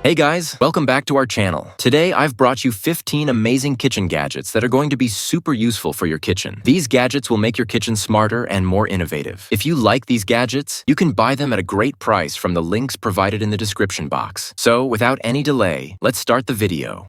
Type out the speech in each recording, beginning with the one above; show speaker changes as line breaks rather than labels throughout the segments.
Hey guys, welcome back to our channel. Today I've brought you 15 amazing kitchen gadgets that are going to be super useful for your kitchen. These gadgets will make your kitchen smarter and more innovative. If you like these gadgets, you can buy them at a great price from the links provided in the description box. So without any delay, let's start the video.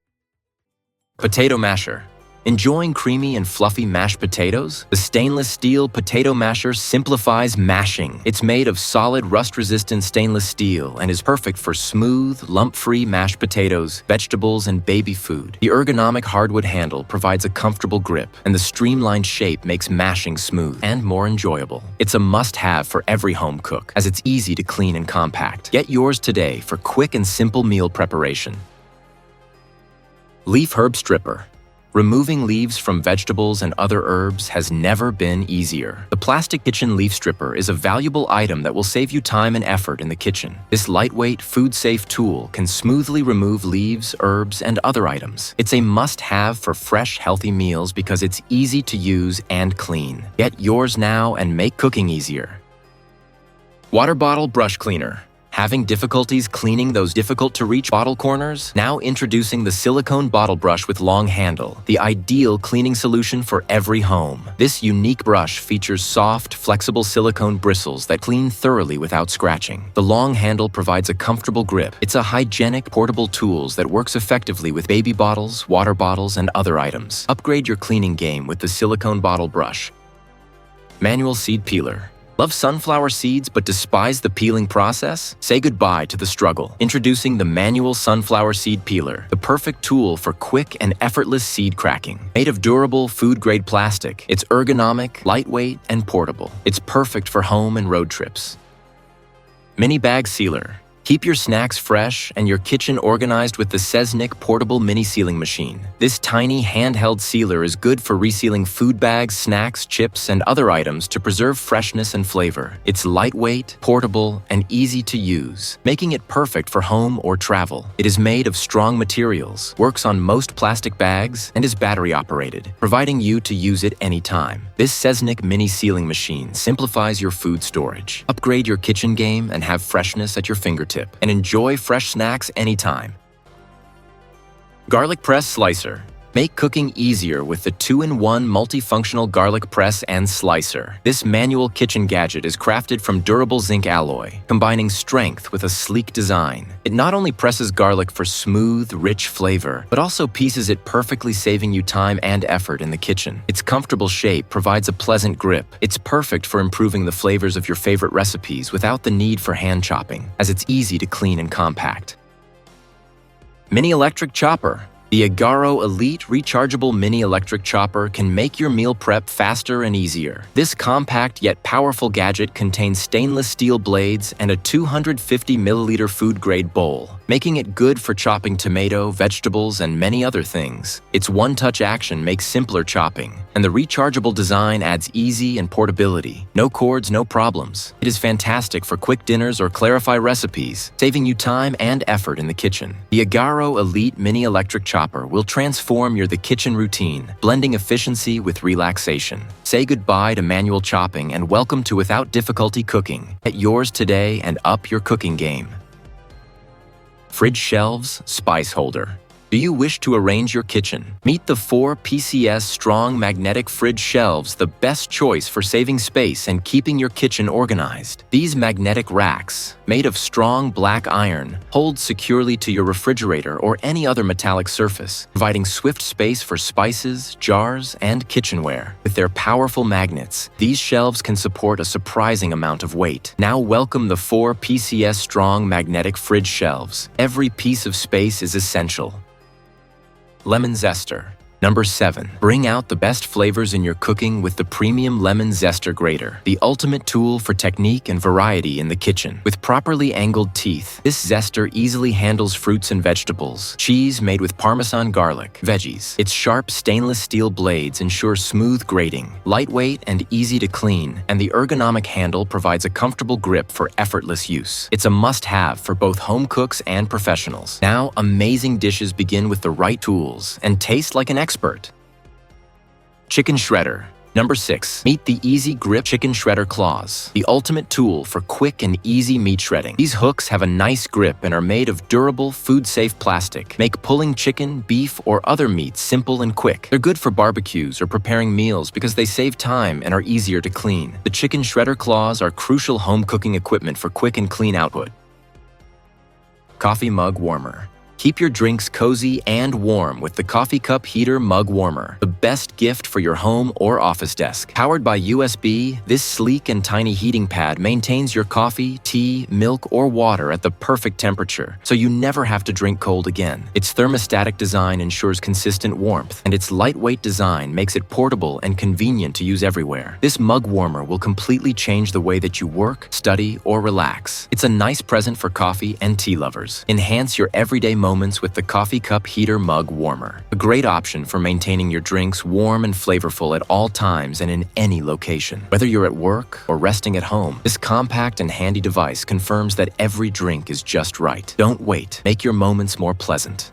Potato masher. Enjoying creamy and fluffy mashed potatoes? The stainless steel potato masher simplifies mashing. It's made of solid, rust-resistant stainless steel and is perfect for smooth, lump-free mashed potatoes, vegetables, and baby food. The ergonomic hardwood handle provides a comfortable grip, and the streamlined shape makes mashing smooth and more enjoyable. It's a must-have for every home cook, as it's easy to clean and compact. Get yours today for quick and simple meal preparation. Leaf herb stripper. Removing leaves from vegetables and other herbs has never been easier. The plastic kitchen leaf stripper is a valuable item that will save you time and effort in the kitchen. This lightweight, food-safe tool can smoothly remove leaves, herbs, and other items. It's a must-have for fresh, healthy meals because it's easy to use and clean. Get yours now and make cooking easier. Water bottle brush cleaner. Having difficulties cleaning those difficult-to-reach bottle corners? Now introducing the silicone bottle brush with long handle, the ideal cleaning solution for every home. This unique brush features soft, flexible silicone bristles that clean thoroughly without scratching. The long handle provides a comfortable grip. It's a hygienic, portable tool that works effectively with baby bottles, water bottles, and other items. Upgrade your cleaning game with the silicone bottle brush. Manual seed peeler. Love sunflower seeds but despise the peeling process? Say goodbye to the struggle. Introducing the manual sunflower seed peeler, the perfect tool for quick and effortless seed cracking. Made of durable, food-grade plastic, it's ergonomic, lightweight, and portable. It's perfect for home and road trips. Mini bag sealer. Keep your snacks fresh and your kitchen organized with the Zester portable mini sealing machine. This tiny handheld sealer is good for resealing food bags, snacks, chips, and other items to preserve freshness and flavor. It's lightweight, portable, and easy to use, making it perfect for home or travel. It is made of strong materials, works on most plastic bags, and is battery operated, providing you to use it anytime. This Zester mini sealing machine simplifies your food storage. Upgrade your kitchen game and have freshness at your fingertips. And enjoy fresh snacks anytime. Garlic press slicer. Make cooking easier with the 2-in-1 multifunctional garlic press and slicer. This manual kitchen gadget is crafted from durable zinc alloy, combining strength with a sleek design. It not only presses garlic for smooth, rich flavor, but also pieces it perfectly, saving you time and effort in the kitchen. Its comfortable shape provides a pleasant grip. It's perfect for improving the flavors of your favorite recipes without the need for hand chopping, as it's easy to clean and compact. Mini electric chopper. The Agaro Elite rechargeable mini electric chopper can make your meal prep faster and easier. This compact yet powerful gadget contains stainless steel blades and a 250-milliliter food-grade bowl, making it good for chopping tomato, vegetables, and many other things. Its one-touch action makes simpler chopping, and the rechargeable design adds ease and portability. No cords, no problems. It is fantastic for quick dinners or clarify recipes, saving you time and effort in the kitchen. The Agaro Elite mini electric chopper will transform the kitchen routine, blending efficiency with relaxation. Say goodbye to manual chopping and welcome to without difficulty cooking. Get yours today and up your cooking game. Fridge shelves, spice holder. Do you wish to arrange your kitchen? Meet the 4 PCS strong magnetic fridge shelves, the best choice for saving space and keeping your kitchen organized. These magnetic racks, made of strong black iron, hold securely to your refrigerator or any other metallic surface, providing swift space for spices, jars, and kitchenware. With their powerful magnets, these shelves can support a surprising amount of weight. Now welcome the 4 PCS strong magnetic fridge shelves. Every piece of space is essential. Lemon Zester. Number 7. Bring out the best flavors in your cooking with the premium lemon zester grater, the ultimate tool for technique and variety in the kitchen. With properly angled teeth, this zester easily handles fruits and vegetables, cheese made with Parmesan garlic, veggies. Its sharp stainless steel blades ensure smooth grating, lightweight and easy to clean, and the ergonomic handle provides a comfortable grip for effortless use. It's a must-have for both home cooks and professionals. Now, amazing dishes begin with the right tools and taste like an expert. Chicken shredder. Number 6. Meet the Easy Grip Chicken Shredder Claws, the ultimate tool for quick and easy meat shredding. These hooks have a nice grip and are made of durable, food-safe plastic. Make pulling chicken, beef, or other meats simple and quick. They're good for barbecues or preparing meals because they save time and are easier to clean. The chicken shredder claws are crucial home cooking equipment for quick and clean output. Coffee Mug Warmer. Keep your drinks cozy and warm with the Coffee Cup Heater Mug Warmer, the best gift for your home or office desk. Powered by USB, this sleek and tiny heating pad maintains your coffee, tea, milk, or water at the perfect temperature, so you never have to drink cold again. Its thermostatic design ensures consistent warmth, and its lightweight design makes it portable and convenient to use everywhere. This mug warmer will completely change the way that you work, study, or relax. It's a nice present for coffee and tea lovers. Enhance your everyday moments with the Coffee Cup Heater Mug Warmer. A great option for maintaining your drinks warm and flavorful at all times and in any location. Whether you're at work or resting at home, this compact and handy device confirms that every drink is just right. Don't wait. Make your moments more pleasant.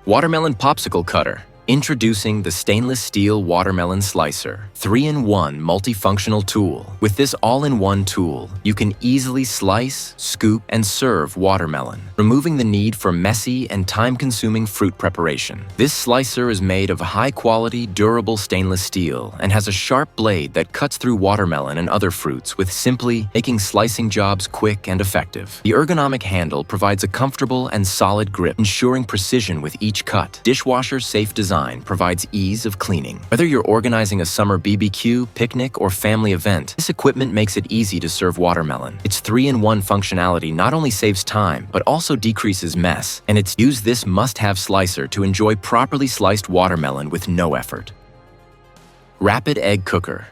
Watermelon Popsicle Cutter. Introducing the stainless steel watermelon slicer, 3-in-1 multifunctional tool. With this all-in-one tool, you can easily slice, scoop, and serve watermelon, removing the need for messy and time-consuming fruit preparation. This slicer is made of high-quality, durable stainless steel and has a sharp blade that cuts through watermelon and other fruits with simply making slicing jobs quick and effective. The ergonomic handle provides a comfortable and solid grip, ensuring precision with each cut. Dishwasher-safe design provides ease of cleaning. Whether you're organizing a summer BBQ, picnic, or family event, this equipment makes it easy to serve watermelon. Its 3-in-1 functionality not only saves time, but also decreases mess, and it's use this must-have slicer to enjoy properly sliced watermelon with no effort. Rapid Egg Cooker.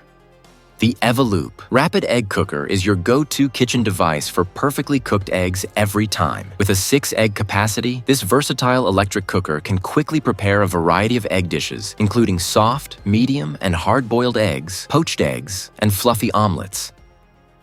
The Evolup Rapid Egg Cooker is your go-to kitchen device for perfectly cooked eggs every time. With a 6-egg capacity, this versatile electric cooker can quickly prepare a variety of egg dishes, including soft, medium, and hard-boiled eggs, poached eggs, and fluffy omelets.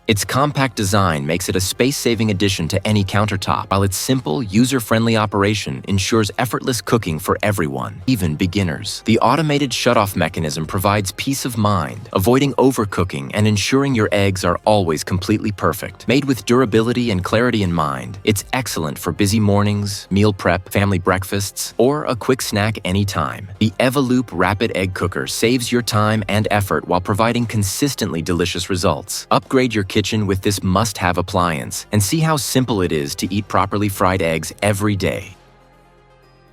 Its compact design makes it a space-saving addition to any countertop, while its simple, user-friendly operation ensures effortless cooking for everyone, even beginners. The automated shutoff mechanism provides peace of mind, avoiding overcooking and ensuring your eggs are always completely perfect. Made with durability and clarity in mind, it's excellent for busy mornings, meal prep, family breakfasts, or a quick snack anytime. The Evolup Rapid Egg Cooker saves your time and effort while providing consistently delicious results. Upgrade your kitchen with this must-have appliance and see how simple it is to eat properly fried eggs every day.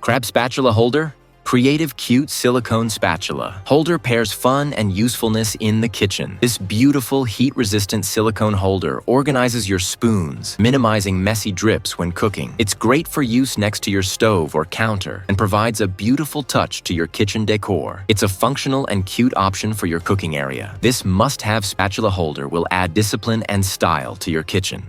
Crab Spatula Holder. Creative, cute silicone spatula. Holder pairs fun and usefulness in the kitchen. This beautiful, heat-resistant silicone holder organizes your spoons, minimizing messy drips when cooking. It's great for use next to your stove or counter and provides a beautiful touch to your kitchen decor. It's a functional and cute option for your cooking area. This must-have spatula holder will add discipline and style to your kitchen.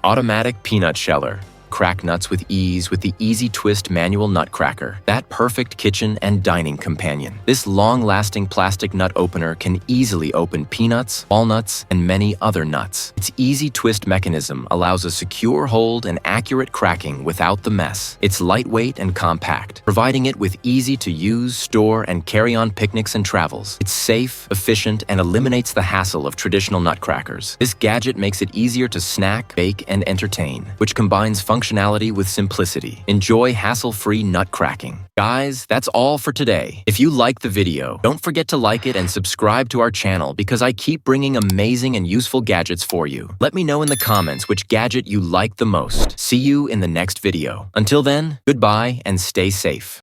Automatic Peanut Sheller. Crack nuts with ease with the Easy Twist manual nut cracker, that perfect kitchen and dining companion. This long-lasting plastic nut opener can easily open peanuts, walnuts, and many other nuts. Its Easy Twist mechanism allows a secure hold and accurate cracking without the mess. It's lightweight and compact, providing it with easy-to-use, store, and carry-on picnics and travels. It's safe, efficient, and eliminates the hassle of traditional nut crackers. This gadget makes it easier to snack, bake, and entertain, which combines functionality with simplicity. Enjoy hassle-free nut cracking. Guys, that's all for today. If you liked the video, don't forget to like it and subscribe to our channel because I keep bringing amazing and useful gadgets for you. Let me know in the comments which gadget you like the most. See you in the next video. Until then, goodbye and stay safe.